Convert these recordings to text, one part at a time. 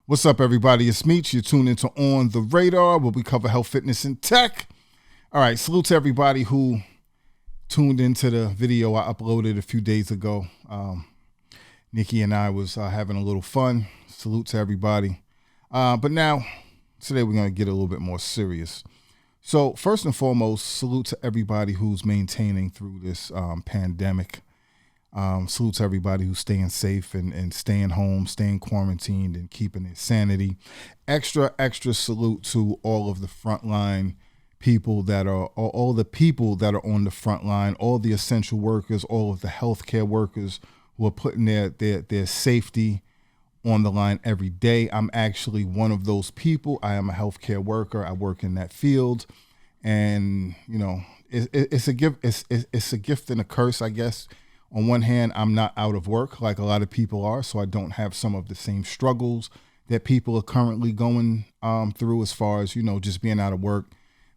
What's up, everybody? It's Meech. You're tuned into On the Radar, where we cover health, fitness, and tech. All right, salute to everybody who tuned into the video I uploaded a few days ago. Nikki and I was having a little fun. Salute to everybody. But now, today we're going to get a little bit more serious. So first and foremost, salute to everybody who's maintaining through this pandemic. Salute to everybody who's staying safe and staying home, staying quarantined and keeping their sanity. Extra salute to all of the frontline people that are, all the people that are on the front line, all the essential workers, all of the healthcare workers who are putting their safety on the line every day. I'm actually one of those people. I am a healthcare worker. I work in that field, and you know, it's a gift. It's a gift and a curse, I guess. On one hand, I'm not out of work like a lot of people are, so I don't have some of the same struggles that people are currently going through as far as, you know, just being out of work,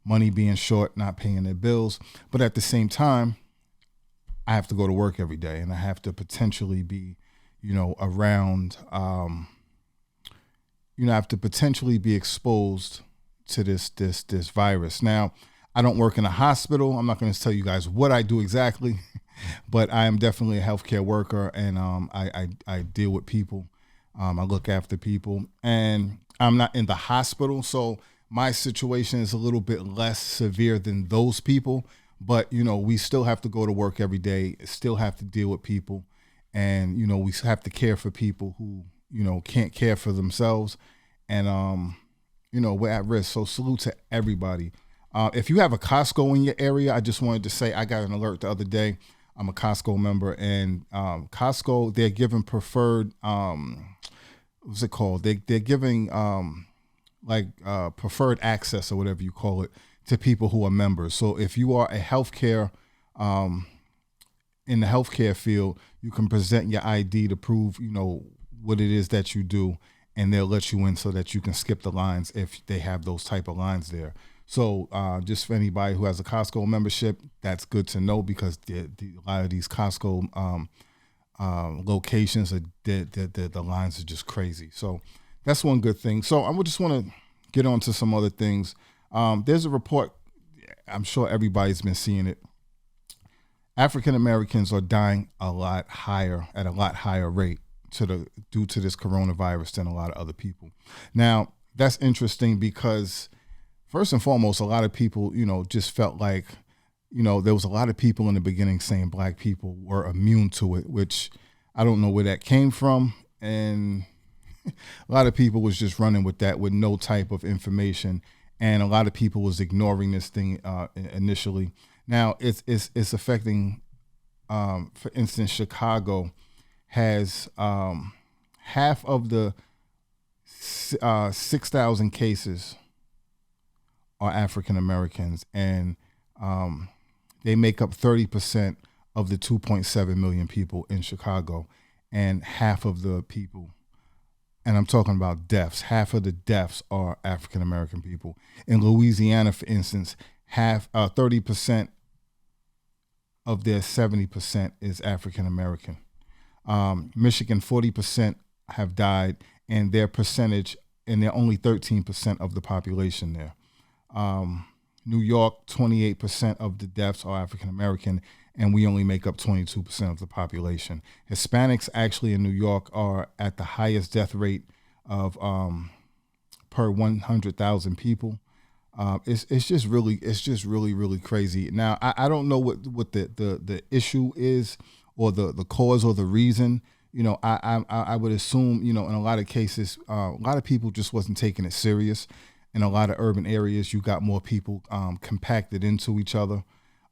money being short, not paying their bills. But at the same time, I have to go to work every day, and I have to potentially be, you know, around, I have to potentially be exposed to this virus. Now, I don't work in a hospital. I'm not going to tell you guys what I do exactly. But I am definitely a healthcare worker, and I deal with people. I look after people, and I'm not in the hospital, so my situation is a little bit less severe than those people. But, you know, we still have to go to work every day, still have to deal with people, and, you know, we have to care for people who, you know, can't care for themselves, and, you know, we're at risk. So salute to everybody. If you have a Costco in your area, I just wanted to say I got an alert the other day. I'm a Costco member, and Costco, they're giving preferred, what's it called? They're giving preferred access or whatever you call it to people who are members. So if you are a healthcare, in the healthcare field, you can present your ID to prove, you know, what it is that you do, and they'll let you in so that you can skip the lines if they have those type of lines there. So just for anybody who has a Costco membership, that's good to know, because a lot of these Costco locations, the lines are just crazy. So that's one good thing. So I just want to get on to some other things. There's a report, I'm sure everybody's been seeing it. African Americans are dying at a lot higher rate due to this coronavirus than a lot of other people. Now, that's interesting because, first and foremost, a lot of people, you know, just felt like, you know, there was a lot of people in the beginning saying black people were immune to it, which I don't know where that came from. And a lot of people was just running with that with no type of information. And a lot of people was ignoring this thing initially. Now it's affecting, for instance, Chicago has half of the 6,000 cases are African Americans, and they make up 30% of the 2.7 million people in Chicago, and half of the people, and I'm talking about deaths, half of the deaths are African American people. In Louisiana, for instance, 30% of their 70% is African American. Michigan, 40% have died, and their percentage, and they're only 13% of the population there. New York, 28% of the deaths are African American, and we only make up 22% of the population. Hispanics actually in New York are at the highest death rate of per 100,000 people. It's just really crazy. Now I don't know what the issue is, or the cause or the reason. You know, I would assume, you know, in a lot of cases, a lot of people just wasn't taking it serious. In a lot of urban areas, you got more people compacted into each other.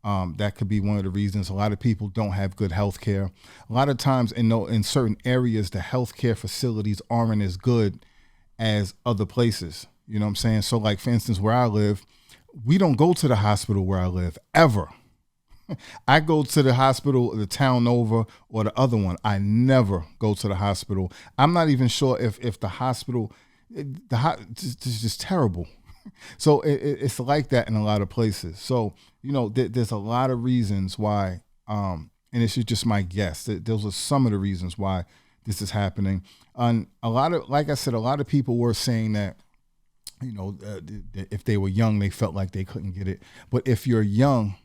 That could be one of the reasons. A lot of people don't have good health care. A lot of times in certain areas, the healthcare facilities aren't as good as other places. You know what I'm saying? So like, for instance, where I live, we don't go to the hospital where I live ever. I go to the hospital, the town over, or the other one. I never go to the hospital. I'm not even sure if the hospital, it's just terrible. So it's like that in a lot of places. So, you know, there's a lot of reasons why, and this is just my guess, those are some of the reasons why this is happening. And a lot of, like I said, a lot of people were saying that, if they were young, they felt like they couldn't get it. But if you're young,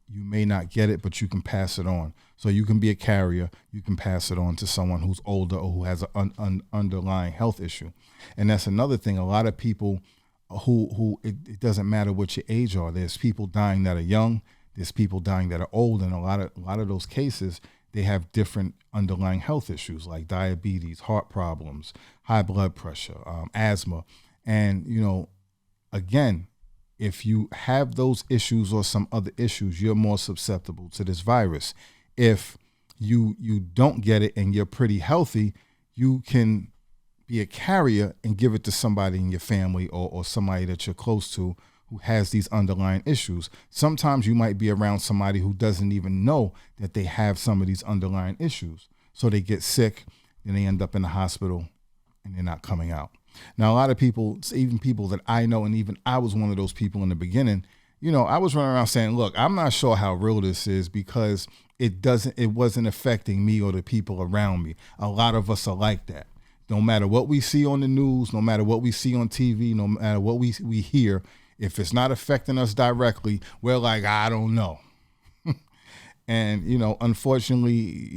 you may not get it, but you can pass it on. So you can be a carrier. You can pass it on to someone who's older or who has an underlying health issue. And that's another thing. A lot of people who it doesn't matter what your age are. There's people dying that are young. There's people dying that are old. And a lot of those cases, they have different underlying health issues like diabetes, heart problems, high blood pressure, asthma. And, again, if you have those issues or some other issues, you're more susceptible to this virus. If you don't get it and you're pretty healthy, you can be a carrier and give it to somebody in your family or somebody that you're close to who has these underlying issues. Sometimes you might be around somebody who doesn't even know that they have some of these underlying issues. So they get sick and they end up in the hospital and they're not coming out. Now, a lot of people, even people that I know, and even I was one of those people in the beginning, I was running around saying, look, I'm not sure how real this is because it wasn't affecting me or the people around me. A lot of us are like that. No matter what we see on the news, no matter what we see on TV, no matter what we hear, if it's not affecting us directly, we're like, I don't know. And, unfortunately,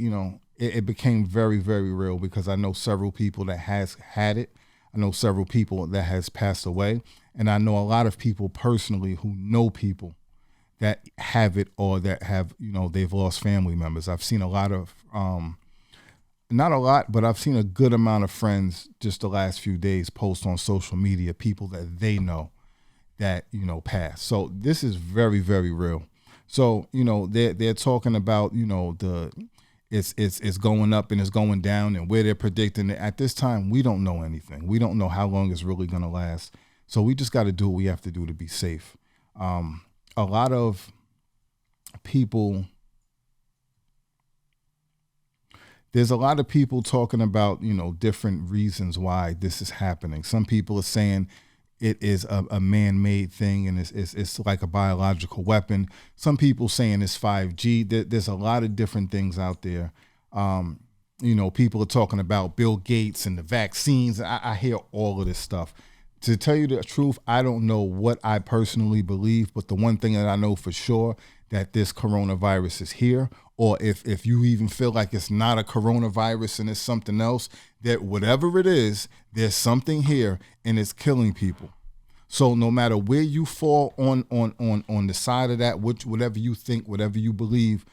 it became very, very real because I know several people that has had it. I know several people that has passed away. And I know a lot of people personally who know people that have it or that have, they've lost family members. I've seen a lot of, not a lot, but I've seen a good amount of friends just the last few days post on social media, people that they know that, passed. So this is very, very real. So, they're talking about, it's going up and it's going down and where they're predicting it. At this time, we don't know anything. We don't know how long it's really going to last. So we just got to do what we have to do to be safe. A lot of people, there's a lot of people talking about, different reasons why this is happening. Some people are saying it is a man-made thing and it's like a biological weapon. Some people saying it's 5G. There's a lot of different things out there. People are talking about Bill Gates and the vaccines. I hear all of this stuff. To tell you the truth, I don't know what I personally believe, but the one thing that I know for sure that this coronavirus is here, or if you even feel like it's not a coronavirus and it's something else, that whatever it is, there's something here and it's killing people. So no matter where you fall on the side of that, whatever you think, whatever you believe,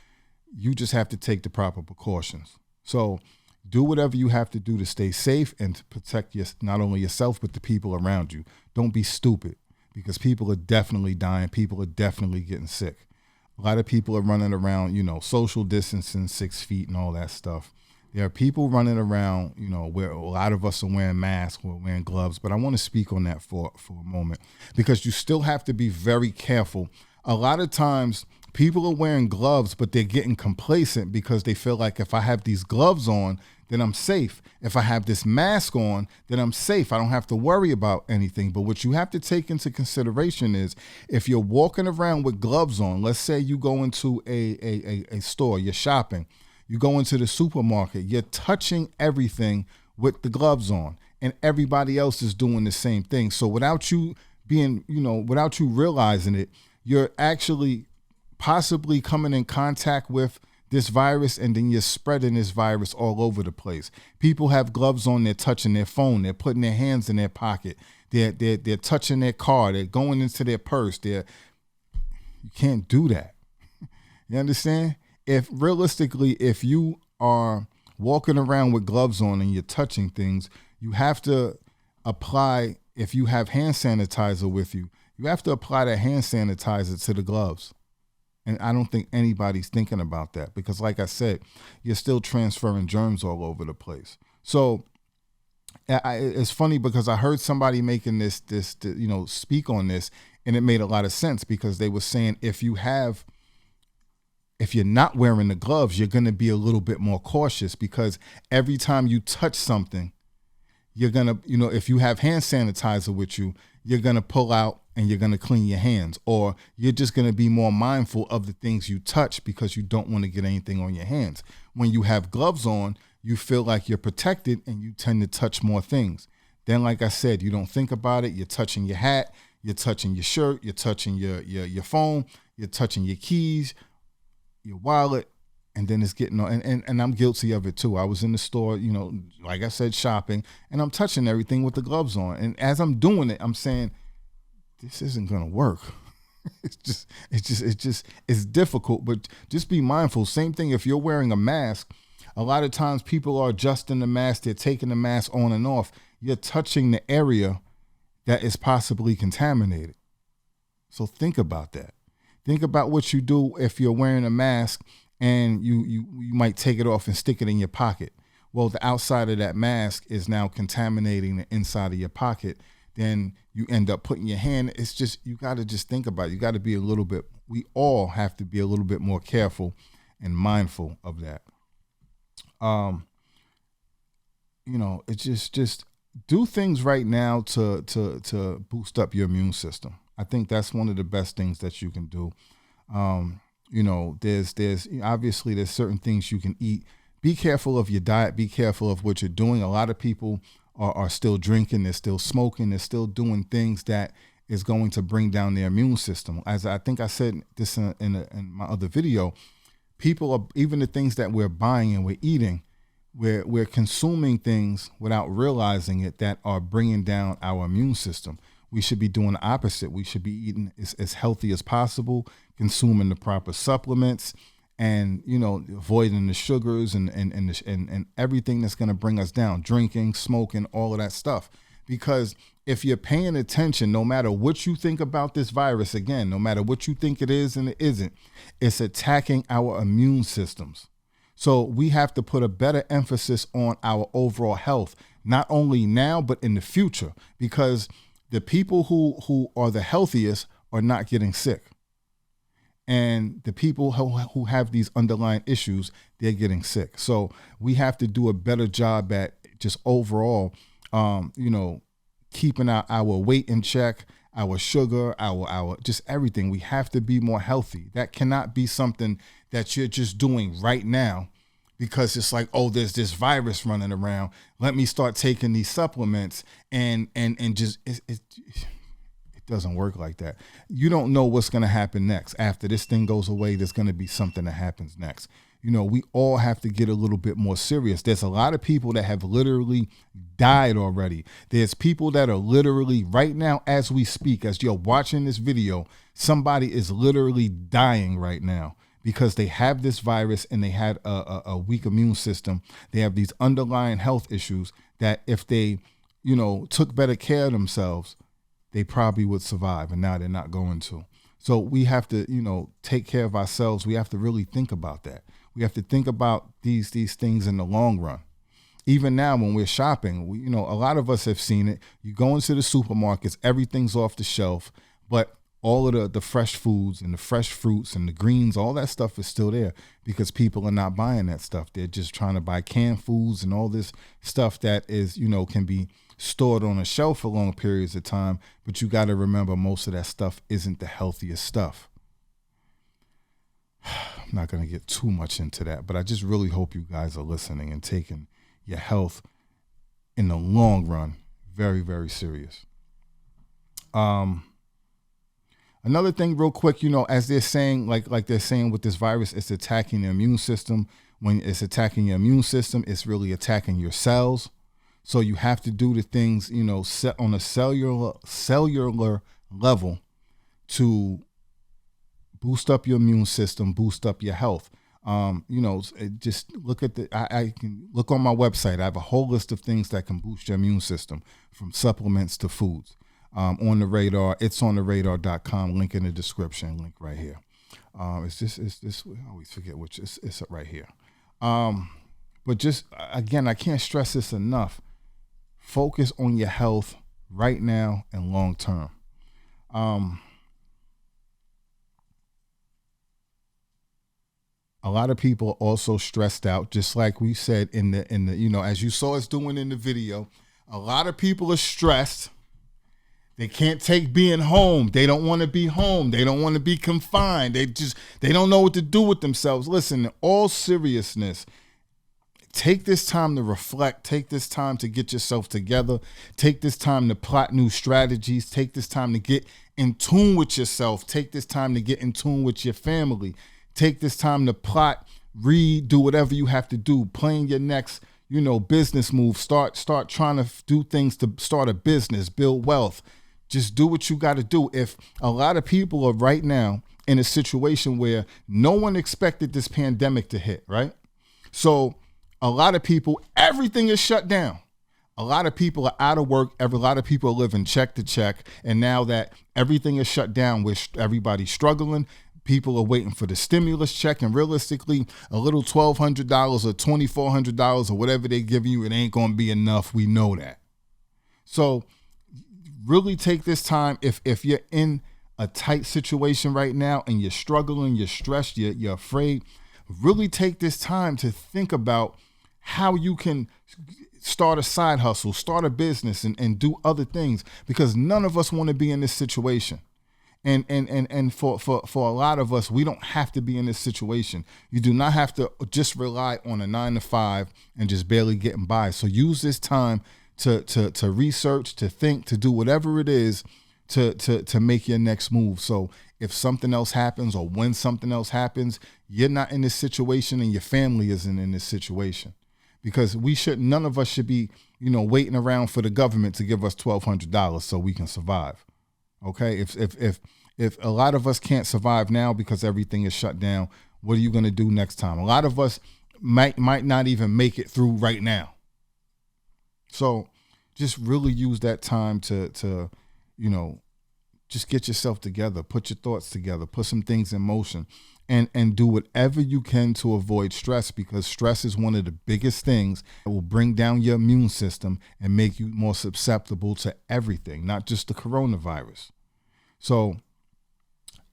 you just have to take the proper precautions. So do whatever you have to do to stay safe and to protect not only yourself, but the people around you. Don't be stupid because people are definitely dying. People are definitely getting sick. A lot of people are running around, social distancing, 6 feet and all that stuff. There are people running around, where a lot of us are wearing masks, we're wearing gloves, but I want to speak on that for a moment because you still have to be very careful. A lot of times people are wearing gloves, but they're getting complacent because they feel like if I have these gloves on, then I'm safe. If I have this mask on, then I'm safe. I don't have to worry about anything. But what you have to take into consideration is if you're walking around with gloves on, let's say you go into a store, you're shopping, you go into the supermarket, you're touching everything with the gloves on, and everybody else is doing the same thing. So without you without you realizing it, you're actually possibly coming in contact with this virus, and then you're spreading this virus all over the place. People have gloves on, they're touching their phone, they're putting their hands in their pocket, they're touching their car, they're going into their purse. You can't do that. You understand? If you are walking around with gloves on and you're touching things, you have to apply, if you have hand sanitizer with you, you have to apply that hand sanitizer to the gloves. And I don't think anybody's thinking about that because, like I said, you're still transferring germs all over the place. So it's funny because I heard somebody making this speak on this, and it made a lot of sense because they were saying if you're not wearing the gloves, you're going to be a little bit more cautious because every time you touch something, you're going to, if you have hand sanitizer with you, you're going to pull out and you're going to clean your hands, or you're just going to be more mindful of the things you touch because you don't want to get anything on your hands. When you have gloves on, you feel like you're protected and you tend to touch more things. Then, like I said, you don't think about it. You're touching your hat, you're touching your shirt, you're touching your phone, you're touching your keys, your wallet, and then it's getting on. And I'm guilty of it too. I was in the store, like I said, shopping, and I'm touching everything with the gloves on. And as I'm doing it, I'm saying, this isn't gonna work. It's difficult, but just be mindful. Same thing if you're wearing a mask. A lot of times people are adjusting the mask, they're taking the mask on and off. You're touching the area that is possibly contaminated. So think about that. Think about what you do if you're wearing a mask and you might take it off and stick it in your pocket. Well, the outside of that mask is now contaminating the inside of your pocket. Then you end up putting your hand. It's just, you got to just think about it. You got to be we all have to be a little bit more careful and mindful of that. It's just do things right now to boost up your immune system. I think that's one of the best things that you can do. There's obviously there's certain things you can eat. Be careful of your diet. Be careful of what you're doing. A lot of people are still drinking. They're still smoking. They're still doing things that is going to bring down their immune system. As I think I said this in my other video, people are, even the things that we're buying and we're eating, we're consuming things without realizing it that are bringing down our immune system. We should be doing the opposite. We should be eating as healthy as possible, consuming the proper supplements, and avoiding the sugars and everything that's going to bring us down. Drinking, smoking, all of that stuff. Because if you're paying attention, no matter what you think about this virus, again, no matter what you think it is and it isn't, it's attacking our immune systems. So we have to put a better emphasis on our overall health, not only now, but in the future, because the people who are the healthiest are not getting sick. And the people who have these underlying issues, they're getting sick. So we have to do a better job at just overall, keeping our weight in check, our sugar, our just everything. We have to be more healthy. That cannot be something that you're just doing right now because it's like, oh, there's this virus running around. Let me start taking these supplements and just it doesn't work like that. You don't know what's going to happen next. After this thing goes away, there's going to be something that happens next. We all have to get a little bit more serious. There's a lot of people that have literally died already. There's people that are literally right now, as we speak, as you're watching this video, somebody is literally dying right now because they have this virus and they had a weak immune system. They have these underlying health issues that if they, took better care of themselves, they probably would survive, and now they're not going to. So we have to, take care of ourselves. We have to really think about that. We have to think about these things in the long run. Even now when we're shopping, a lot of us have seen it. You go into the supermarkets, everything's off the shelf, but all of the fresh foods and the fresh fruits and the greens, all that stuff is still there because people are not buying that stuff. They're just trying to buy canned foods and all this stuff that is, can be stored on a shelf for long periods of time. But you got to remember, most of that stuff isn't the healthiest stuff. I'm not going to get too much into that, but I just really hope you guys are listening and taking your health in the long run very, very serious. Another thing real quick, as they're saying, like they're saying with this virus, it's attacking the immune system. When it's attacking your immune system, it's really attacking your cells. So you have to do the things, set on a cellular level to boost up your immune system, boost up your health. Just look at I can look on my website. I have a whole list of things that can boost your immune system, from supplements to foods. On the radar, it's on the radar.com, link in the description, link right here. It's this, I always forget which, it's right here. But just, again, I can't stress this enough. Focus on your health right now and long term. A lot of people are also stressed out, just like we said in the as you saw us doing in the video. A lot of people are stressed. They can't take being home. They don't want to be home. They don't want to be confined. They don't know what to do with themselves. Listen, in all seriousness, take this time to reflect, take this time to get yourself together, take this time to plot new strategies, take this time to get in tune with yourself, take this time to get in tune with your family, take this time to plot, read, do whatever you have to do, plan your next, business move, start trying to do things to start a business, build wealth. Just do what you got to do. If a lot of people are right now in a situation where no one expected this pandemic to hit, right? So a lot of people, everything is shut down. A lot of people are out of work. A lot of people are living check to check. And now that everything is shut down, with everybody's struggling, people are waiting for the stimulus check. And realistically, a little $1,200 or $2,400 or whatever they give you, it ain't going to be enough. We know that. So really take this time. If you're in a tight situation right now and you're struggling, you're stressed, you're afraid, really take this time to think about how you can start a side hustle, start a business, and do other things, because none of us want to be in this situation. And for a lot of us, we don't have to be in this situation. You do not have to just rely on a 9-to-5 and just barely getting by. So use this time to research, to think, to do whatever it is to make your next move. So if something else happens, or when something else happens, you're not in this situation and your family isn't in this situation. Because none of us should be, waiting around for the government to give us $1,200 so we can survive. Okay? If a lot of us can't survive now because everything is shut down, what are you going to do next time? A lot of us might not even make it through right now. So just really use that time to just get yourself together, put your thoughts together, put some things in motion, and do whatever you can to avoid stress, because stress is one of the biggest things that will bring down your immune system and make you more susceptible to everything, not just the coronavirus. So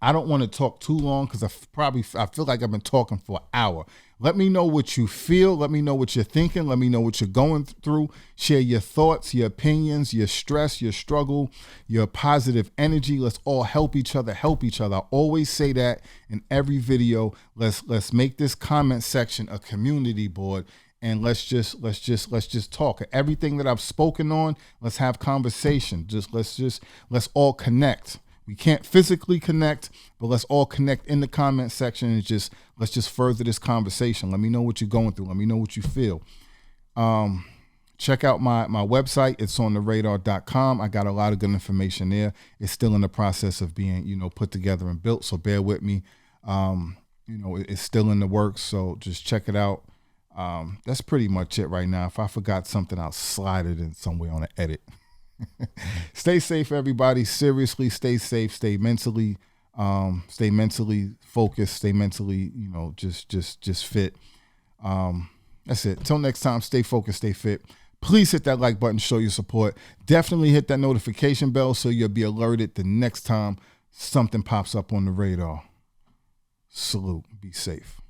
I don't want to talk too long, because I feel like I've been talking for an hour. Let me know what you feel. Let me know what you're thinking. Let me know what you're going through. Share your thoughts, your opinions, your stress, your struggle, your positive energy. Let's all help each other. I always say that in every video. Let's make this comment section a community board, and let's just talk. Everything that I've spoken on, let's have conversation. Let's all connect. We can't physically connect, but let's all connect in the comment section, and let's just further this conversation. Let me know what you're going through. Let me know what you feel. Check out my website. It's on theradar.com. I got a lot of good information there. It's still in the process of being, put together and built. So bear with me. It's still in the works. So just check it out. That's pretty much it right now. If I forgot something, I'll slide it in somewhere on the edit. Stay safe, everybody. Seriously, stay safe. Stay mentally focused. Stay mentally, just fit. That's it. Till next time, stay focused, stay fit. Please hit that like button, show your support. Definitely hit that notification bell so you'll be alerted the next time something pops up on the radar. Salute. Be safe.